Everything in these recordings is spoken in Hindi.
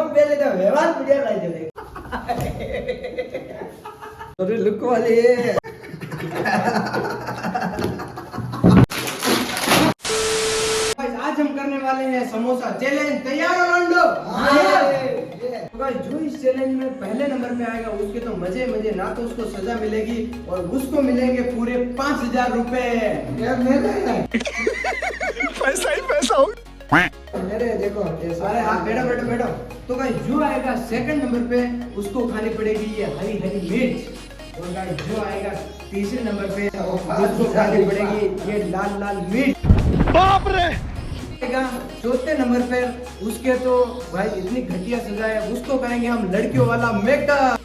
पहले तो व्यवहार बढ़िया लाइक दे अरे लुक वाली है आज हम करने वाले हैं समोसा चैलेंज। तैयार हो लंडो? तो गाइस जो इस चैलेंज में पहले नंबर पे आएगा उसके तो मजे मजे, ना तो उसको सजा मिलेगी और उसको मिलेंगे पूरे 5000 रुपए। पैसा ही पैसा हो मेरे देखो अरे हाँ बैठो बैठो बैठो। तो गाइस जो आएगा सेकंड नंबर पे उसको खानी पड़ेगी ये हरी हरी मिर्च। और गाइस जो आएगा तीसरे नंबर पे उसको खानी पड़ेगी ये लाल लाल मिर्च। बाप रे। चौथे नंबर पे उसके तो भाई इतनी घटिया सजा है, उसको करेंगे हम लड़कियों वाला मेकअप।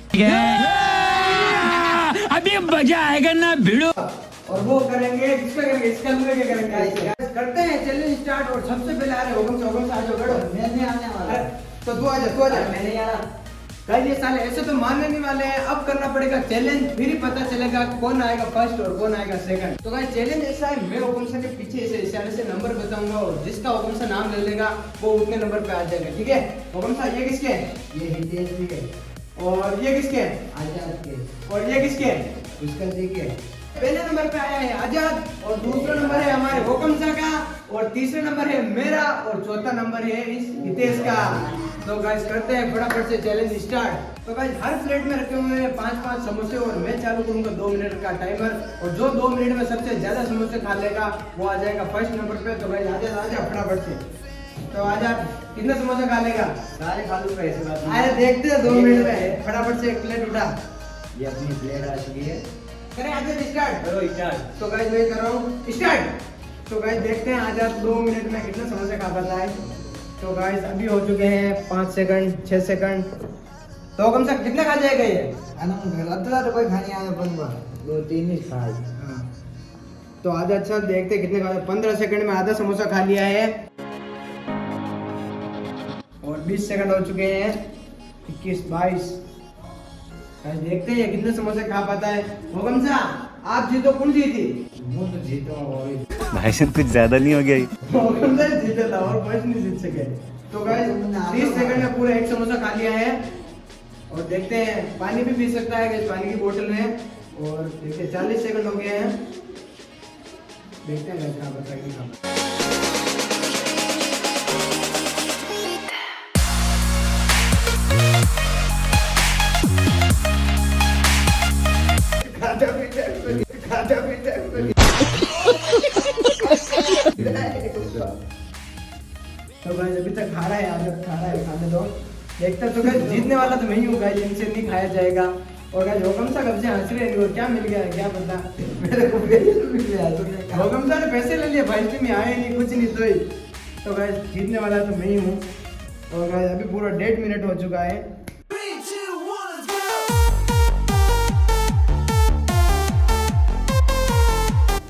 अभी मजा आएगा ना भिड़ो। और वो करेंगे किसका करेंगे, इसका क्या करेंगे। करते हैं चैलेंज स्टार्ट। और सबसे पहले आ रहे होगम से आ जाओ बैठो। मैं नहीं आने वाला तो तू आ जा मैंने यार गाइस ये साले ऐसे तो मानने नहीं वाले हैं। अब करना पड़ेगा चैलेंज, फिर ही पता चलेगा कौन आएगा फर्स्ट और कौन आएगा सेकंड। तो गाइस चैलेंज ऐसा है, मैं हुकुम सा के पीछे से इशारे से नंबर बताऊंगा और जिसका हुकुम सा नाम ले लेगा वो उतने नंबर पे आ जाएगा। ठीक है हुकुम सा? ये किसके है? ये हितेश के। और ये किसके है? आजाद के। और ये किसके है? उसका देखिए पहले नंबर पे आया है आजाद और दूसरा नंबर है हमारे हुकुम सा का और तीसरा नंबर है मेरा और चौथा नंबर है इस हितेश का। तो गाइस करते हैं फटाफट से चैलेंज स्टार्ट। तो गाइस हर प्लेट में रखे हुए हैं 5-5 समोसे और मैं चालू करूंगा 2 मिनट का टाइमर और जो 2 मिनट में सबसे ज्यादा समोसे खा लेगा वो आ जाएगा फर्स्ट नंबर पे। तो गाइस आजा फटाफट से। तो आजा कितने समोसे खा लेगा? सारे खा लूंगा ऐसे बात नहीं। अरे देखते हैं 2 मिनट में। फटाफट से एक प्लेट उठा। ये अपनी प्लेट आ चुकी है। करें आजाद स्टार्ट? करो स्टार्ट। तो गाइस मैं कर रहा हूँ स्टार्ट। तो गाइस देखते हैं आजाद 2 मिनट में कितने समोसे खा पाता है। तो गाइस अभी हो चुके हैं 5 सेकंड 6 सेकंड। तो कम से कम कितने खा जाएगा ये? अतला तो कोई खाने आया बनवा 2-3 ही खाए। तो आधा अच्छा देखते हैं कितने खा। 15 सेकंड में आधा समोसा खा लिया है और 20 सेकंड हो चुके हैं 21-22। देखते हैं कितने समोसे खा पाता है। हुकम सा आप जीतो कौन जीती? मैं तो जीता हूँ भाई साहब कुछ ज्यादा नहीं हो गया ये? हुकम सा जीता था और कोई नहीं जीत सके। तो गाइस 30 सेकंड में पूरा एक समोसा खा लिया है और देखते हैं पानी भी पी सकता है गाइस, पानी की बोतल में। और देखते 40 सेकंड हो गए हैं। देखते हैं गाइस कहां बचा कि कहां। तो गाइस अभी तक खा रहा है, आदत खा रहा है, खाने दो। देखता तो गाइस जीतने वाला तो मैं ही हूँ गाइस, इनसे नहीं खाया जाएगा। और गाइस हुकम सा कब से हंस रहे हैं और क्या मिल गया क्या पता। मेरे को पैसे मिल गया। हुकम सा ने पैसे ले लिए भाई में आए नहीं कुछ नहीं तो ही। तो गाइस जीतने वाला तो मैं ही हूँ। और गाइस अभी पूरा 1.5 मिनट हो चुका है।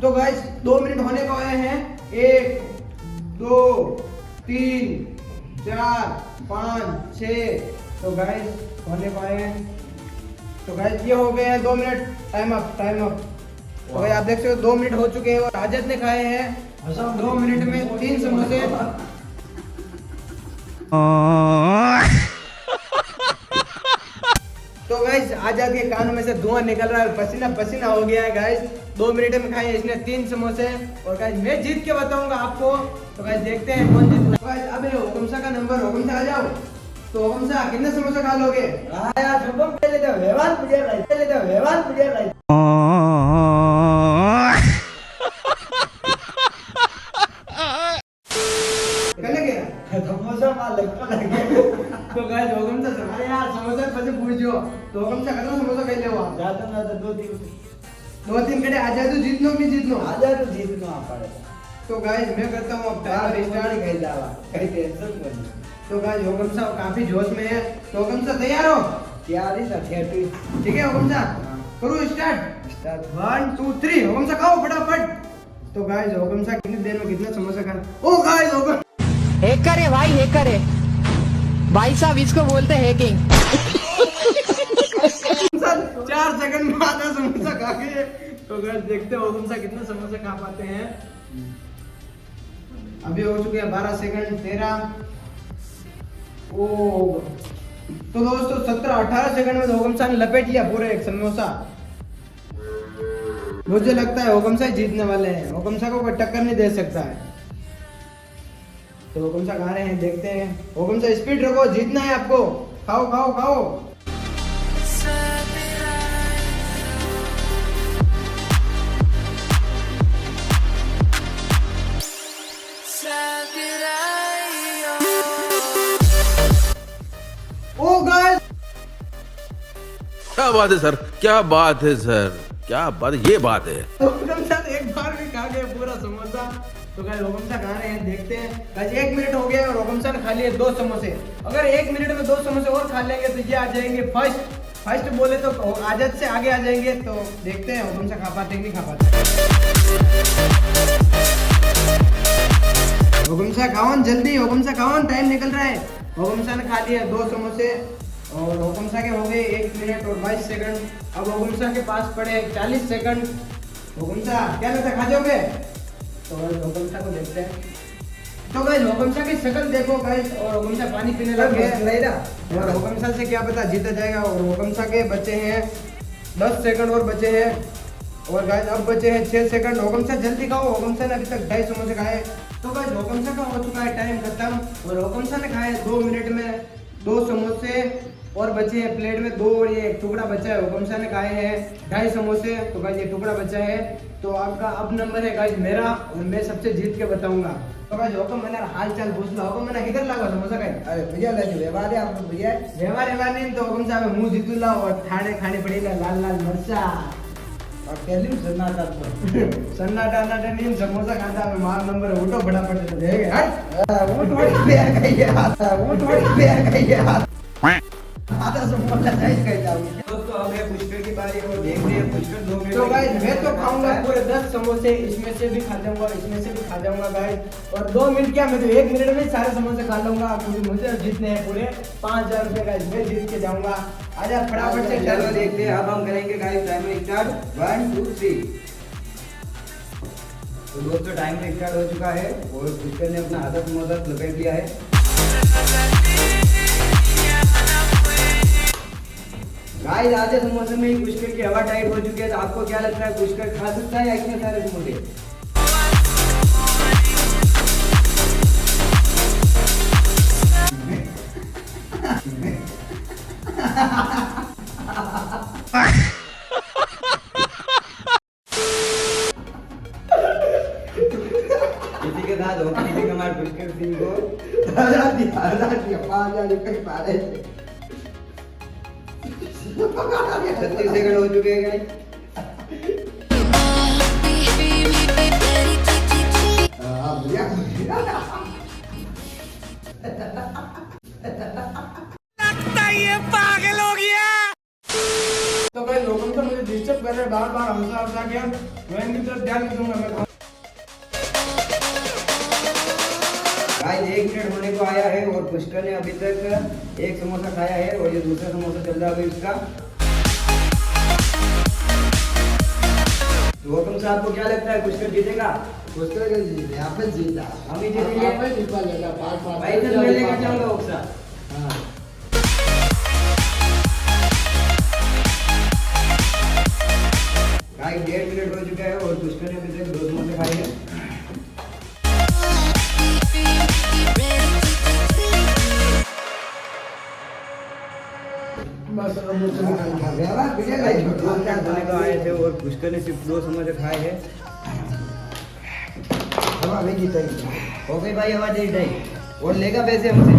तो गाइस 2 मिनट होने को आए हैं। 1 2 3 4 5 6। तो गाइस होने को आए हैं। तो गाइस ये हो गए हैं 2 minute. Time up time up. तो भाई आप देख सकते हो 2 मिनट हो चुके हैं और आजाद ने खाए हैं 2 मिनट में 3 समोसे। तो गाइस आजाद के कानों में से धुआं निकल रहा है, पसीना पसीना हो गया है गाइस। 2 मिनट में खाए इसने 3 समोसे और गाइस मैं जीत के बताऊंगा आपको। तो गाइस देखते हैं कौन जीतता है। गाइस अब हुकम सा का नंबर, हुकम सा आ जाओ। तो हुकम सा कितने समोसे खा लोगे? यार शुभम पहले तो व्यवहार बढ़िया लाइक पहले तो व्यवहार बढ़िया लाइक समोसा मार लगता लगे। तो गाइस हुकम सा अरे यार समोसा पहले पूछो। तो हुकम सा कितना समोसा खा ले हो आप? ज्यादा ना तो 2-3 कड़े आ जाए तो जीतनो नहीं जीतनो आ जाए तो जीतना पड़ेगा। तो गाइस मैं करता हूँ अब टाइमर स्टार्ट। गई जावा कहीं टेंशन नहीं। तो गाइस हुकम सा काफी जोश में है। तो हुकम सा तैयार हो? तैयार ही था खेती। ठीक है हुकम सा करो स्टार्ट। 1 2 3 हुकम सा खाओ फटाफट। तो गाइस हुकम सा कितनी देर में कितना समोसा खाना? ओ गाइस हुकम हैकर है भाई, हैकर है भाई साहब, इसको बोलते हैं हैकिंग। 4 सेकंड में आधा समोसा खा गए। तो गाइस देखते हो हुकम सा कितने समोसे खा पाते हैं। अभी हो चुके हैं 12 सेकंड 13 ओ तो दोस्तों 17-18 सेकंड में होगमसा ने लपेट लिया पूरे एक समोसा। मुझे लगता है होगमसा ही जीतने वाले हैं, होगमसा को कोई टक्कर नहीं दे सकता है। तो होगमसा खा रहे हैं, देखते हैं। होगमसा स्पीड रखो, जीतना है आपको। खाओ खाओ खाओ। ओ गाइस, क्या बात है सर, क्या बात है सर, क्या बात, ये बात है। होगमसा एक बार भी खा गए पूरा समोसा। तो गाइस होगमसा खा रहे हैं, देखते हैं। गाइस 1 मिनट हो गया और होगमसा ने खा लिए 2 समोसे। अगर 1 मिनट में 2 समोसे और खा लेंगे तो ये आ जाएंगे फर्स्ट बोले तो आजाद से आगे आ जाएंगे। तो देखते हैं होगमसा खा पाते कि नहीं खा पाते। होगमसा खाओ जल्दी, होगमसा खाओ, टाइम निकल रहा है। होगमसा ने खा लिया 2 समोसे और होगमसा के हो गए 1 मिनट और 22 सेकंड। अब होगमसा के पास पड़े 40 सेकंड। होगमसा क्या लगता है, खा जाओगे? तो होगमसा को देखते हैं। तो गाइस होगमसा की शक्ल देखो गाइस, और होगमसा पानी पीने लग गया और होगमसा से क्या पता जीता जाएगा। और होगमसा के बचे हैं 10 सेकंड और बचे हैं। और गाइस अब बचे हैं 6 सेकंड। होगमसा जल्दी खाओ, होगमसा ने अभी तक 2.5 समोसे खाए। तो गाइस होगमसा का हो चुका है टाइम खत्म और होगमसा ने खाए 2 मिनट में 2 समोसे और बचे हैं प्लेट में 2 और ये एक टुकड़ा बचा है। होगमसा ने खाए हैं 2.5 समोसे। तो गाइस ये टुकड़ा बचा है। तो आपका अब नंबर है गाइस मेरा और मैं सबसे जीत के बताऊंगा। तो गाइस होगम मैंने हाल चाल पूछ लो। होगम मैंने किधर लगा समोसा खाए? अरे भैया ले व्यवहार है आपको भैया। व्यवहार नहीं तो होगम साहब मुंह जीतूला और ठाणे खाने पड़ेगा लाल लाल मरचा और कैलिम सन्नाटा तो सन्नाटा नहीं समोसा खाता है। मार नंबर उठो फटाफट देंगे। हट वो थोड़ी पे आ गई है, वो थोड़ी पे आ गई है। आधा समोसा नहीं कर जाऊंगी। दोस्तों अब है पुष्कर की बारी और देखते हैं पुष्कर 2 मिनट। तो गाइस मैं तो खाऊंगा पूरे 10 समोसे, इसमें से भी खा जाऊंगा, इसमें से भी खा जाऊंगा गाइस। और 2 मिनट क्या, मैं तो 1 मिनट में सारे समोसे खा लूंगा क्योंकि मुझे जीतने हैं पूरे 5000 रुपए गाइस। मैं जीत के जाऊंगा। आजा फटाफट से चलो देखते हैं। अब हम करेंगे गाइस टाइमर स्टार्ट 1 2 3। तो दोस्तों टाइमर स्टार्ट हो चुका है और पुष्कर ने अपना आधा समोसा लपेट लिया है। गाइस आधे समोसे में ही पुष्कर की हवा टाइट हो चुकी है। तो आपको क्या लगता है, पुष्कर खा सकता है या इतने सारे समोसे? इसी के साथ होगी हमारे पुष्कर सिंह को 36 सेकंड हो चुके हैं गाइस। तो गाइस लोगों तो मुझे डिस्टर्ब कर रहे हैं बार-बार, हंसा गया। मैं इनकी तरफ ध्यान नहीं दूंगा। मैं गाइस 1 मिनट होने को आया है और पुष्कर ने अभी तक 1 समोसा खाया है और ये दूसरा समोसा चल रहा है उसका। तो हुक्म साहब को क्या लगता है, पुष्कर जीतेगा? पुष्कर जीते, आप जीता। हम ही जीतेंगे। आप ही जीत पाएगा। भाई तो मैं लेकर जाऊंगा हुक्म। हां गाइस 1.5 मिनट हो चुका है और पुष्कर ने अभी तक 2 समोसे खाए हैं। बस अब मुझे व्यवहार भैया गाइस 2 मिनट होने को आए थे और पुष्कर ने सिर्फ 2 समोसे खाए हैं। हवा भी जीता ही। हो गई भाई हवा जीत और लेगा पैसे हमसे।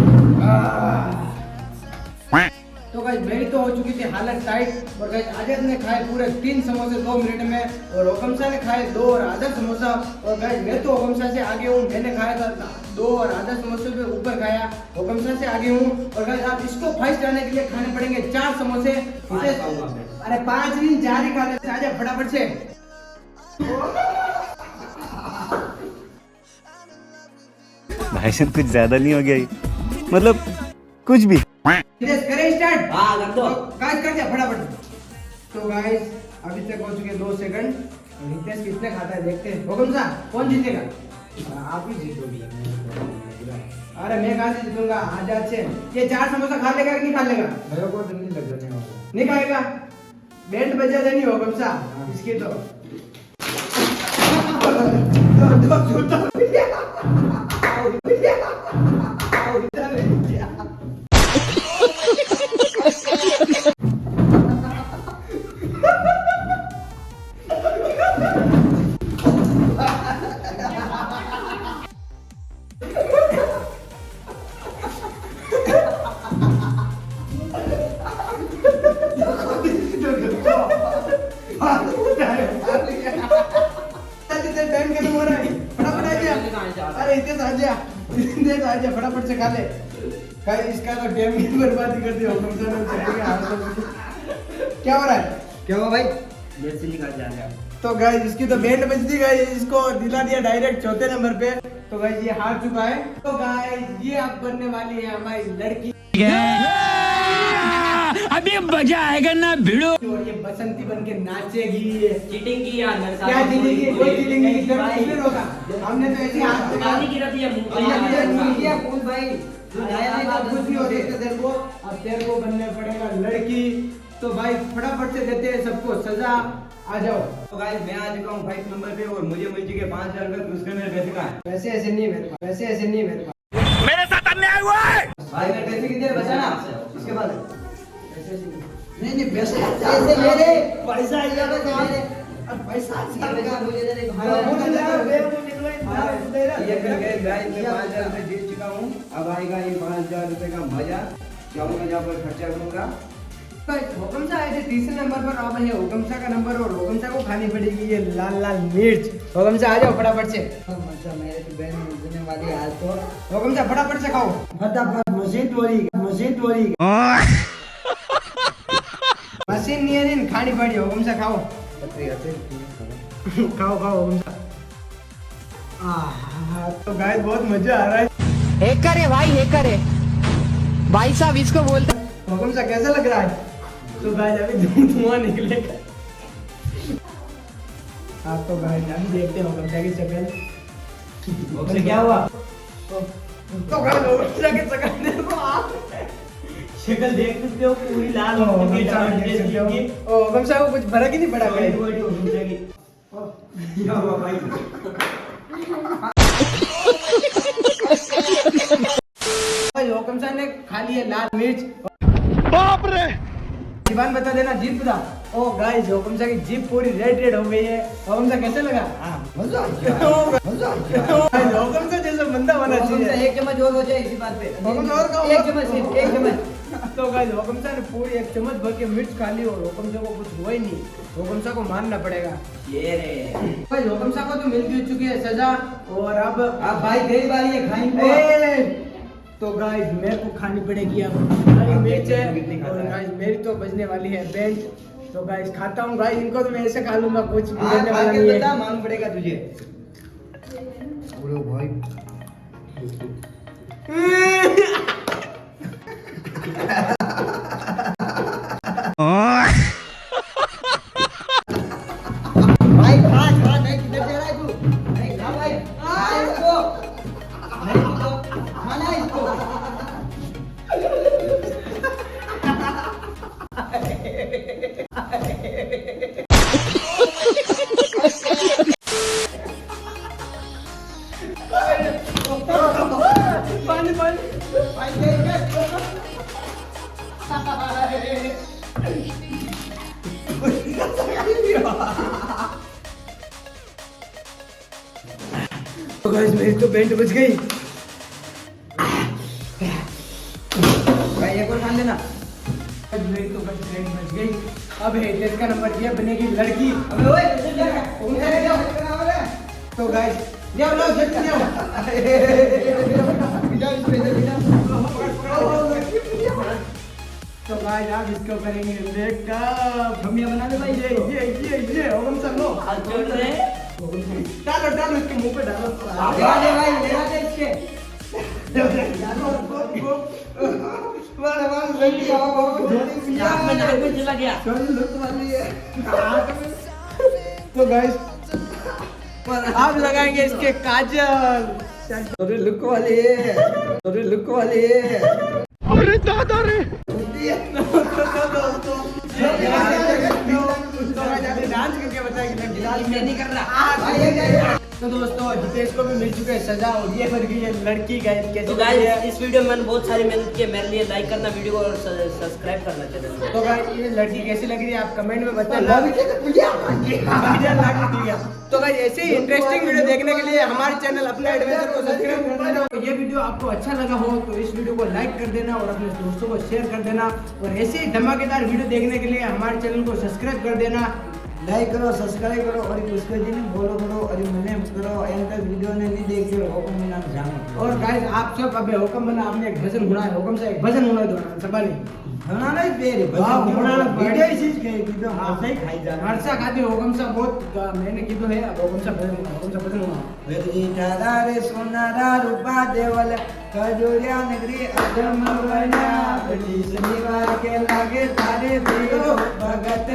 तो गाइस मेरी तो हो चुकी थी हालत टाइट और गाइस आजाद ने खाए पूरे 3 समोसे 2 मिनट में और होगमसा ने खाए 2 और आधा समोसा। और गाइस मैं तो होगमसा से आगे हूँ। मैंने खाया था 2 और आधा समोसे पे ऊपर खाया, होगमसा से आगे हूँ। और गाइस आप इसको फर्स्ट आने के लिए खाने पड़ेंगे 4 समोसे। अरे 5 नहीं 4 ही खा लेते। आजा फटाफट से। भाई साहब कुछ ज्यादा नहीं हो गया ये? मतलब कुछ भी। करें स्टार्ट। हां कर दो। गाइस कर दिया फटाफट। तो गाइस अभी तक हो चुके 2 सेकंड और हितेश कितने खाता है देखते हैं। होगमसा कौन जीतेगा? आप ही जीतोगे। अरे मैं कहाँ से जीतूंगा, आज अच्छे। ये 4 समोसा खा लेगा कि नहीं खा लेगा? भैया को तो नहीं लग जाने वाला। नहीं खाएगा। बैंड बजा देनी हो कम सा इसकी तो। अरे इतने आ जा फटाफट से खा ले। भाई इसका तो टाइम की बर्बादी कर दी हो तुम दोनों। क्या हो रहा है? क्या हुआ भाई? तो गाइस इसकी तो बैंड बजती गाइस, इसको दिला दिया डायरेक्ट चौथे नंबर पे। तो गाइस ये हार चुका है। तो गाइस ये अब बनने वाली है हमारी लड़की, अभी मजा आएगा ना भिड़ो। और ये बसंती बन के नाचेगी। चीटिंग की यार क्या चीटिंग की? कोई चीटिंग नहीं की, नहीं होगा। हमने तो ऐसे हाथ लगा किया फूल भाई। अब खुशी हो रही है तेरे को। अब तेरे को बनने पड़ेगा लड़की। तो भाई फटाफट से देते हैं सबको सजा। आ जाओ। तो गाइस मैं आ चुका हूँ 5 नंबर पे और मुझे मिल चुके 5000 रुपए पुरस्कार मेरे पैसे का है। वैसे ऐसे नहीं मेरे पास, वैसे ऐसे नहीं मेरे पास। भाई मेरे पैसे कितने बचाना इसके बाद नहीं नहीं पैसे ऐसे मेरे पैसा ये पैसा मुझे देने को ये फिर गए गाइस मैं 5000 रुपए जीत चुका हूँ। अब आएगा ये 5000 रुपए का मजा। जाऊंगा जहाँ पर खर्चा करूंगा। हुकम सा आए थे तीसरे नंबर पर। अब है हुकम सा का नंबर और हुकम सा को खानी पड़ेगी ये लाल लाल मिर्च। हुकम सा आ जाओ फटाफट से। मतलब मेरे तो बहन मिलने वाली है आज तो। हुकम सा फटाफट से खाओ। फटाफट मशीन टोरी मशीन नहीं है, नहीं खानी पड़ी। हुकम सा खाओ। खाओ खाओ हुकम सा। तो गाइस बहुत मजा आ रहा है। हैकर है भाई, हैकर है भाई साहब, इसको बोलते हुकम सा कैसा लग रहा है? तो गाइस अभी धुआं निकलेगा। आप तो गाइस अभी देखते हैं हुकम सा की शक्ल। क्या हुआ? तो गाइस हुकम सा की शक्ल देखो आप। शक्ल देख सकते हो, पूरी लाल हो चुकी है। ओ हुकम सा को कुछ फर्क ही नहीं पड़ा गाइस। क्या हुआ भाई? हुकम सा ने खा लिया लाल मिर्च। बाप रे! जीवान बता देना, जीप बता। ओ गाइस हुकम सा की जीप पूरी रेड हो गई है। हुकम सा कैसे लगा? मजा आ गया। हुकम सा जैसा बंदा होना चाहिए। 1 चम्मच और हो जाए इसी बात पे। हुकम सा और खाओ। 1 चम्मच सिर्फ 1 चम्मच। तो गाइस हुकम सा ने पूरी 1 चम्मच भर के मिर्च खा ली और हुकम सा को कुछ हुआ ही नहीं। हुकम सा को मानना पड़ेगा। ये रे भाई हुकम सा को तो मिल चुकी है सजा और अब भाई तेरी बारी है खाएंगे। तो गाइस मेरे को खानी पड़ेगी अब हरी मिर्च है। और गाइस मेरी तो बजने वाली है बैंड। तो गाइस खाता हूँ गाइस, इनको तो मैं ऐसे खा लूंगा, कुछ बिगड़ने वाला नहीं है। मालूम पड़ेगा तुझे। भाई भाई खा नहीं, किधर जा रहा है तू? नहीं खा भाई, खा इसको। नहीं तो खाना इसको। पानी पानी तो गाइस मेरी तो बैंड बज गई। भाई एक और खान लेना। मेरी तो बस बैंड बज गई। अब है इसका नंबर, ये बनेगी लड़की। अबे ओए किधर जा रहा है? तो गाइस जाओ लो जल्दी जाओ। तो गाइस आप इसको करेंगे मेकअप। मम्मी बना दे भाई। ये हुकम सा लो। चल रहे डालो डालो इसके मुंह पे डालो। लगा दे भाई, लगा दे इसके। वाला लड़की नाक में नजर में चला गया। तो गाइस आप लगाएंगे इसके काजल। अरे लुक वाली है, अरे लुक वाली है। अरे दादा रे डांस करके बताया कि मैं बिलाल मैं नहीं कर रहा। तो दोस्तों जितेश को भी मिल चुके हैं सजा और ये बन गई है लड़की कैसे तो गाइस इस वीडियो में मैंने बहुत सारी मेहनत की है, मेरे लिए लाइक करना वीडियो को और सब्सक्राइब करना चैनल को। तो गाइस ये लड़की कैसी लग रही है आप कमेंट में बताना। तो गाइस ऐसे ही इंटरेस्टिंग वीडियो देखने के लिए हमारे चैनल अपने एडवेंचर को सब्सक्राइब कर देना। तो ये वीडियो आपको अच्छा लगा हो तो इस वीडियो को लाइक कर देना और अपने दोस्तों को शेयर कर देना और ऐसे ही धमाकेदार वीडियो देखने के लिए हमारे चैनल को सब्सक्राइब कर देना। लाइक करो, सब्सक्राइब करो और उसको जी ने फॉलो करो और मैंने करो एंड तक वीडियो ने नहीं देखी हो हुक्म बिना जानो। और गाइस आप सब अबे हुक्म बना आपने एक भजन गुना है हुक्म से एक भजन गुना दो सबने खाना नहीं दे रे वाह, बनाना वीडियो इसी के की तो हाँ। ऐसे ही खाई जा। हर्षा खाती हुक्म सा बहुत मैंने की तो है अब हुक्म सा भजन गुना वेदरी दादा रे सोनारा रूपा देवल खजूरिया नगरी अधम वना बड़ी शनिवार के लागे तारे दियो भगत